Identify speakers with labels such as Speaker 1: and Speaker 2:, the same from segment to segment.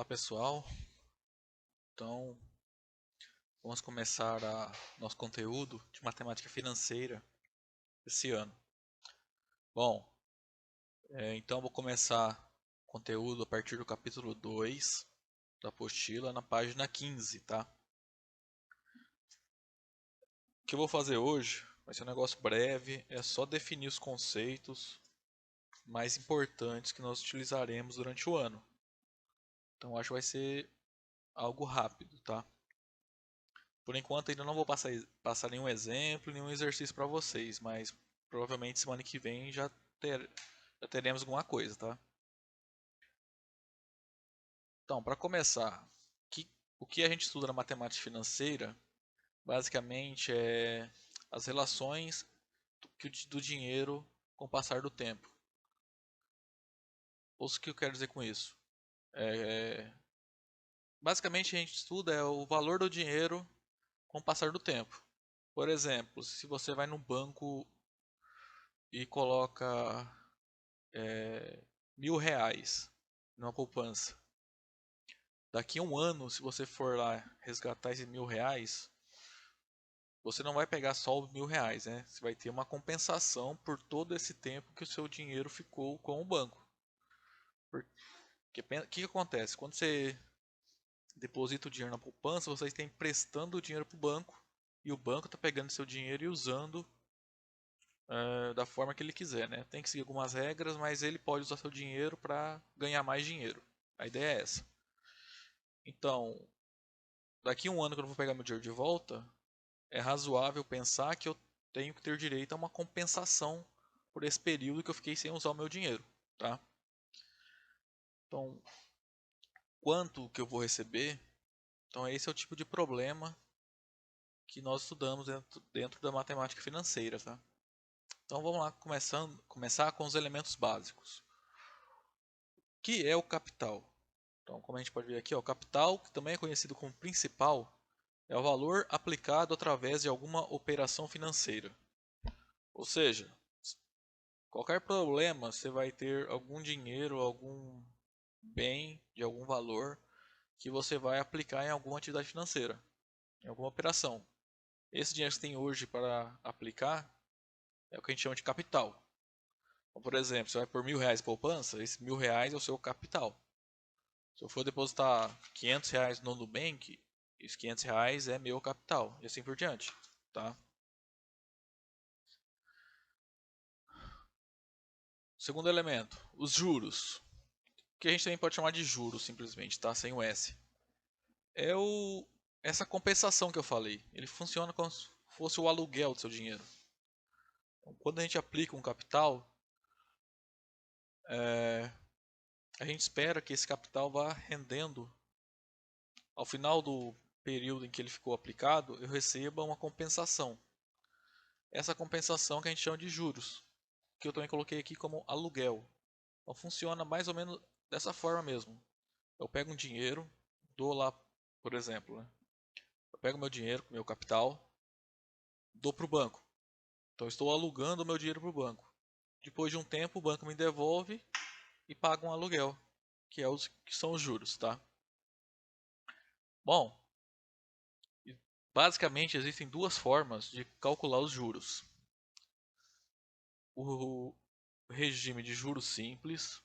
Speaker 1: Olá pessoal, então vamos começar nosso conteúdo de matemática financeira esse ano. Bom, então vou começar o conteúdo a partir do capítulo 2 da apostila na página 15, tá? O que eu vou fazer hoje vai ser um negócio breve, é só definir os conceitos mais importantes que nós utilizaremos durante o ano. Então acho que vai ser algo rápido, tá? Por enquanto ainda não vou passar nenhum exemplo, nenhum exercício para vocês, mas provavelmente semana que vem já teremos alguma coisa, tá? Então, para começar, o que a gente estuda na matemática financeira, basicamente é as relações do dinheiro com o passar do tempo. O que eu quero dizer com isso? É, basicamente a gente estuda o valor do dinheiro com o passar do tempo. Por exemplo, se você vai no banco e coloca R$ 1.000 numa poupança. Daqui a um ano, se você for lá resgatar esses R$ 1.000, você não vai pegar só os R$ 1.000, né? Você vai ter uma compensação por todo esse tempo que o seu dinheiro ficou com o banco. Porque o que acontece? Quando você deposita o dinheiro na poupança, você está emprestando o dinheiro para o banco e o banco está pegando seu dinheiro e usando da forma que ele quiser, né? Tem que seguir algumas regras, mas ele pode usar seu dinheiro para ganhar mais dinheiro. A ideia é essa. Então, daqui a um ano que eu vou pegar meu dinheiro de volta, é razoável pensar que eu tenho que ter direito a uma compensação por esse período que eu fiquei sem usar o meu dinheiro, tá? Então, quanto que eu vou receber? Então, esse é o tipo de problema que nós estudamos dentro da matemática financeira, tá? Então, vamos lá, começar com os elementos básicos. O que é o capital? Então, como a gente pode ver aqui, ó, o capital, que também é conhecido como principal, é o valor aplicado através de alguma operação financeira. Ou seja, qualquer problema, você vai ter algum dinheiro, algum bem de algum valor que você vai aplicar em alguma atividade financeira, em alguma operação. Esse dinheiro que você tem hoje para aplicar é o que a gente chama de capital. Então, por exemplo, você vai por R$ 1.000 poupança, esse R$ 1.000 é o seu capital. Se eu for depositar R$ 500 no Nubank, esses R$ 500 é meu capital, e assim por diante, tá? Segundo elemento, os juros, que a gente também pode chamar de juros simplesmente, tá? Sem o S. É essa compensação que eu falei. Ele funciona como se fosse o aluguel do seu dinheiro. Então, quando a gente aplica um capital, a gente espera que esse capital vá rendendo. Ao final do período em que ele ficou aplicado, eu receba uma compensação. Essa compensação que a gente chama de juros, que eu também coloquei aqui como aluguel. Então funciona mais ou menos dessa forma mesmo. Eu pego um dinheiro, dou lá, por exemplo, né? Eu pego meu dinheiro, meu capital, dou para o banco. Então eu estou alugando o meu dinheiro para o banco. Depois de um tempo, o banco me devolve e paga um aluguel, que são os juros, tá? Bom, basicamente existem duas formas de calcular os juros. O regime de juros simples,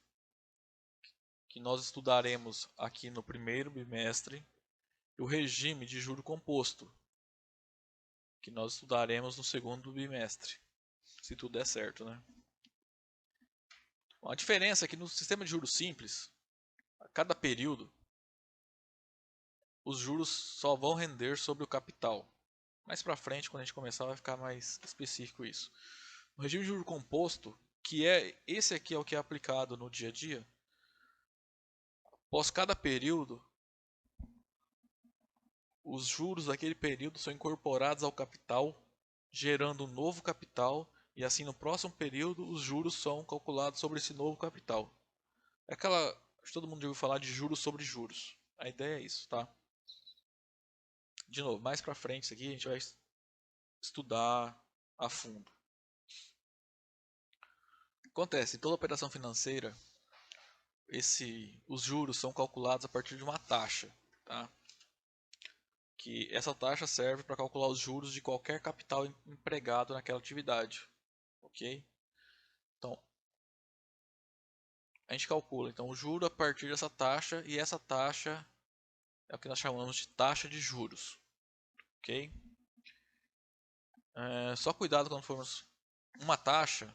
Speaker 1: que nós estudaremos aqui no primeiro bimestre, e o regime de juro composto, que nós estudaremos no segundo bimestre, se tudo der certo, né? A diferença é que no sistema de juros simples, a cada período, os juros só vão render sobre o capital. Mais para frente, quando a gente começar, vai ficar mais específico isso. No regime de juro composto, esse aqui é o que é aplicado no dia a dia, após cada período, os juros daquele período são incorporados ao capital, gerando um novo capital, e assim no próximo período os juros são calculados sobre esse novo capital. É aquela, acho que todo mundo já ouviu falar de juros sobre juros. A ideia é isso, tá? De novo, mais para frente isso aqui a gente vai estudar a fundo. Acontece, em toda operação financeira, os juros são calculados a partir de uma taxa, tá? Que essa taxa serve para calcular os juros de qualquer capital empregado naquela atividade, ok? Então, a gente calcula então o juro a partir dessa taxa, e essa taxa é o que nós chamamos de taxa de juros, ok? Só cuidado quando formos uma taxa,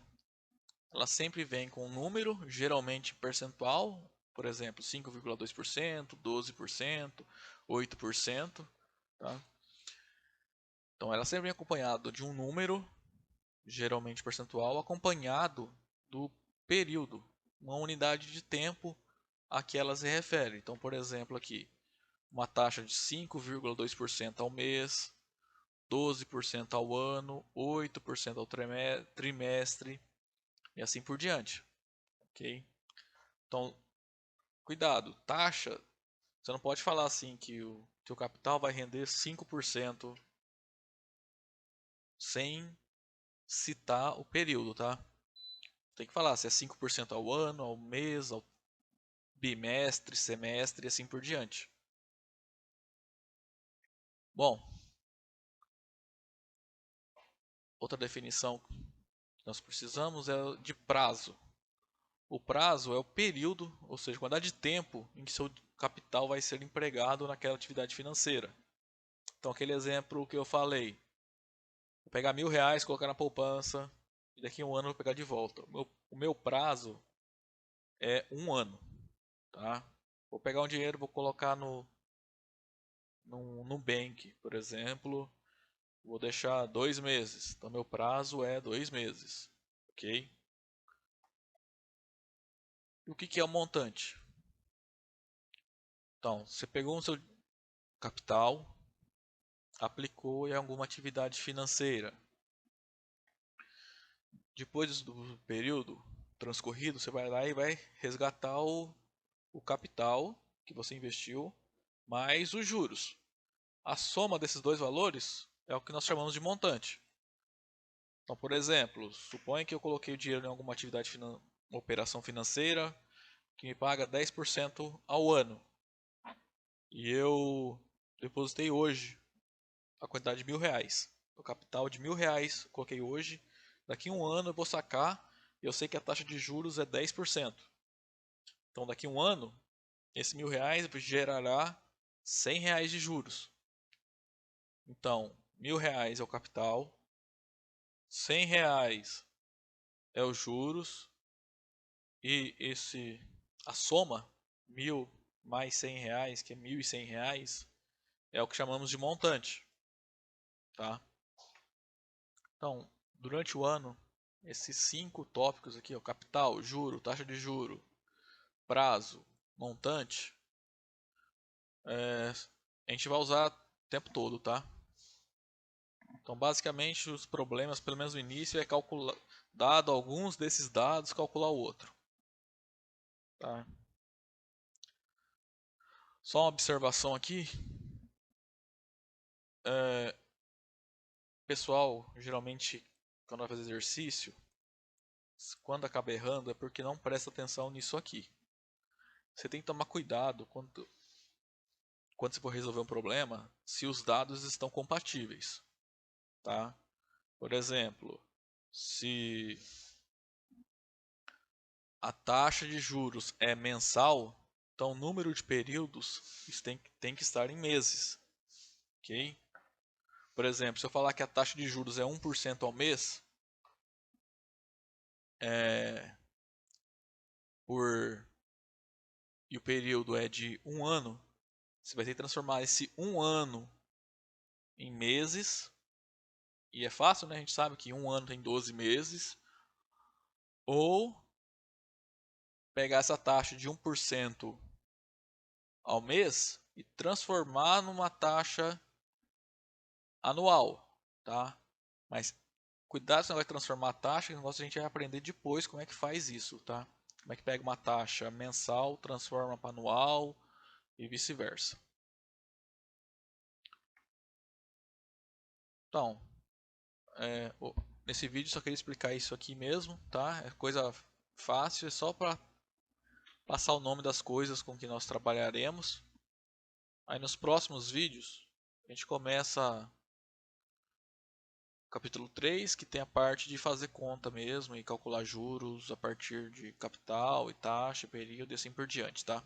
Speaker 1: ela sempre vem com um número, geralmente percentual, por exemplo, 5,2%, 12%, 8%, tá? Então ela sempre vem acompanhada de um número, geralmente percentual, acompanhado do período, uma unidade de tempo a que ela se refere. Então, por exemplo, aqui, uma taxa de 5,2% ao mês, 12% ao ano, 8% ao trimestre e assim por diante, ok? Então, cuidado, taxa, você não pode falar assim que o teu capital vai render 5% sem citar o período, tá? Tem que falar se é 5% ao ano, ao mês, ao bimestre, semestre e assim por diante. Bom, outra definição que nós precisamos é de prazo. O prazo é o período, ou seja, a quantidade de tempo em que seu capital vai ser empregado naquela atividade financeira. Então, aquele exemplo que eu falei, vou pegar R$ 1.000, colocar na poupança e daqui a um ano eu vou pegar de volta. O meu prazo é um ano, tá? Vou pegar um dinheiro, vou colocar no Nubank, por exemplo, vou deixar 2 meses. Então, meu prazo é 2 meses, ok? E o que é o montante? Então, você pegou o seu capital, aplicou em alguma atividade financeira. Depois do período transcorrido, você vai lá e vai resgatar o capital que você investiu, mais os juros. A soma desses dois valores é o que nós chamamos de montante. Então, por exemplo, suponha que eu coloquei o dinheiro em alguma atividade, uma operação financeira que me paga 10% ao ano. E eu depositei hoje a quantidade de R$ 1.000. O capital de R$ 1.000 coloquei hoje. Daqui a um ano eu vou sacar e eu sei que a taxa de juros é 10%. Então daqui a um ano, esse R$ 1.000 gerará R$ 100 de juros. Então, R$ 1.000 é o capital, R$ 100 é os juros e a soma, 1.000 mais R$ 100, que é R$ 1.100, é o que chamamos de montante, tá? Então, durante o ano, esses 5 tópicos aqui, ó, capital, juro, taxa de juro, prazo, montante, a gente vai usar o tempo todo, tá? Então, basicamente, os problemas, pelo menos no início, é calcular, dado alguns desses dados, calcular o outro, tá? Só uma observação aqui, pessoal, geralmente, quando vai fazer exercício, quando acaba errando é porque não presta atenção nisso aqui. Você tem que tomar cuidado quando você for resolver um problema, se os dados estão compatíveis, tá? Por exemplo, se a taxa de juros é mensal, então o número de períodos tem que estar em meses, ok? Por exemplo, se eu falar que a taxa de juros é 1% ao mês, é, e o período é de um ano, você vai ter que transformar esse um ano em meses, e é fácil, né? A gente sabe que um ano tem 12 meses, ou pegar essa taxa de 1% ao mês e transformar numa taxa anual, tá? Mas cuidado, você não vai transformar a taxa, que a gente vai aprender depois como é que faz isso, tá? Como é que pega uma taxa mensal, transforma para anual e vice-versa. Então, nesse vídeo só queria explicar isso aqui mesmo, tá? É coisa fácil, é só para passar o nome das coisas com que nós trabalharemos. Aí nos próximos vídeos a gente começa o capítulo 3, que tem a parte de fazer conta mesmo e calcular juros a partir de capital e taxa, período e assim por diante, tá?